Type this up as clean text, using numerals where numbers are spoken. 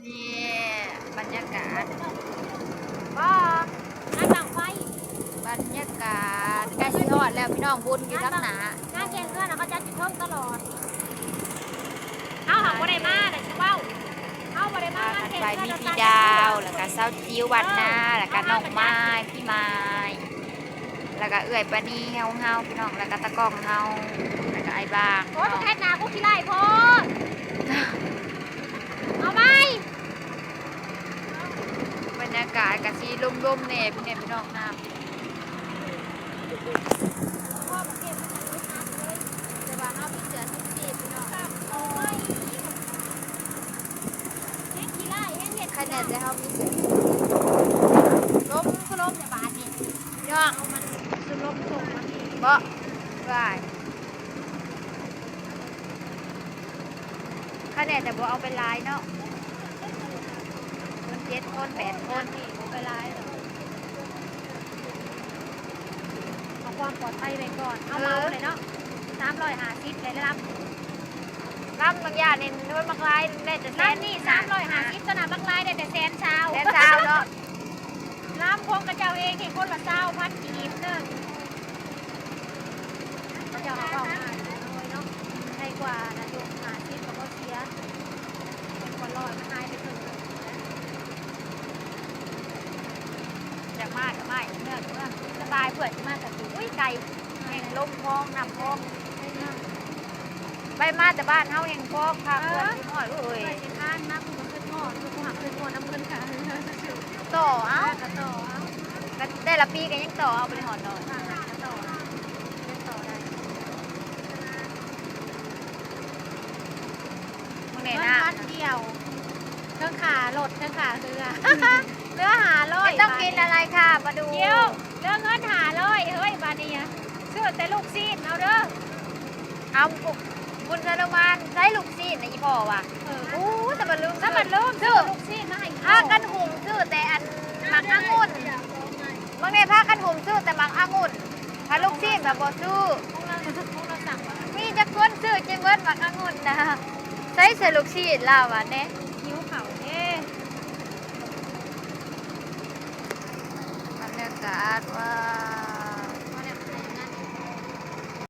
นี่บรรยากาศบ่งานบังไฟบรรยากาศใกล้สิฮอดแล้วพี่น้องบุญอยู่ทั้งหนาง านแข่งเรือน่ะเขาจะจุดเพิ่มตลอดเอาหาบ่ได้มาแต่ชิเว้าเอาบ่ได้มางานแข่ง ไป เรือ มี น่ะ พี่ดาวแล้วก็เศร้าจิ้ววันนาแล้วก็น้องไม้พี่ไม้แล้วก็เอื้อยปานีเฮาพี่น้องแล้วก็ตะกล้องเฮาแล้วก็ไอ้บาง โอ้ยแค่นากูขี้ไล่โพดเอาไหม บรรยากาศกะสีลมๆเนี่ยพี่น้องน้ำ พ่อมาเก็บมาจากรถน้ำเลย แต่ว่าเฮามีเสือทุกสีพี่น้อง โอ้ยแห้งขี้ไล่แห้งเห็ด ใครแน่จะเฮามีเสือ ล้มก็ล้มอย่าบาดนี่ พี่น้อง เอามันคือล้มส่งมานี่ บ่ได้ใครแน่แต่บ่เอาไปลายเนาะคน7คน8คน นี่บ่ไปไล่หรอกเอาความปลอดภัยไว้ก่อนเอาเมาเลยเนาะ350เลยรับ น้ำบางอย่างนี่นู้นบางลายได้แต่แส นั่ น นนี่350ตัวน่ะบักลายได้แต่แสนเช้า แสนเช้าเนาะ น้ำพงกระเจ้าเองให้คนละ9,000กีบเด้อเขาเจ้าเอาเข้ามาเลยเนาะให้กว่านะโยม50ก็บ่เสียคนลอยมันหายไปถึง อยากมากก็ไม่เมื่อสบายเผื่อจะมากแต่อุ้ยไก่แห่งลมพองน้ำพองไปมาแต่บ้านเฮาแห่งพองพาเพื่อนที่หอดเอ้ย ไปสิทานนะคุณขึ้นหอดคุณหักขึ้นหอดน้ำเงินค่ะ ต่อเอ้า กระต่อ ก็ได้ละปีกันยังต่อเอาไปหอดหน่อย กระต่อเล่นต่อได้ มึง เงิ เนี่ย น นะ พันเดียวเครื่องขาหลดเครื่องขาเรือเรือหาลอย ไม่ต้องกินอะไรค่ะมาดู เดี๋ยวเรื่องเงินหาลอยเฮ้ยบานี้เชื่อแต่ลูกซีนเอาเด้อ เอาบุญสนุมานใช้ลูกซีนนะอีพ่อว่ะอู้แต่มันลืม ถ้ามันเริ่มซื้อลูกซีนมาให้ ผ้ากันหุ่มซื้อแต่อันหมักองุ่นบางเนี่ยผ้ากันหุ่มซื้อแต่หมักองุ่นถ้าลูกซีนแบบบ่ซื้อ พวกเราสั่งมา มีจะคนซื้อจิเวิร์ดหมักองุ่นนะใช้เสลูกซีนล่าวะเนี่ย หิวเข่าเด้ บรรยากาศว่า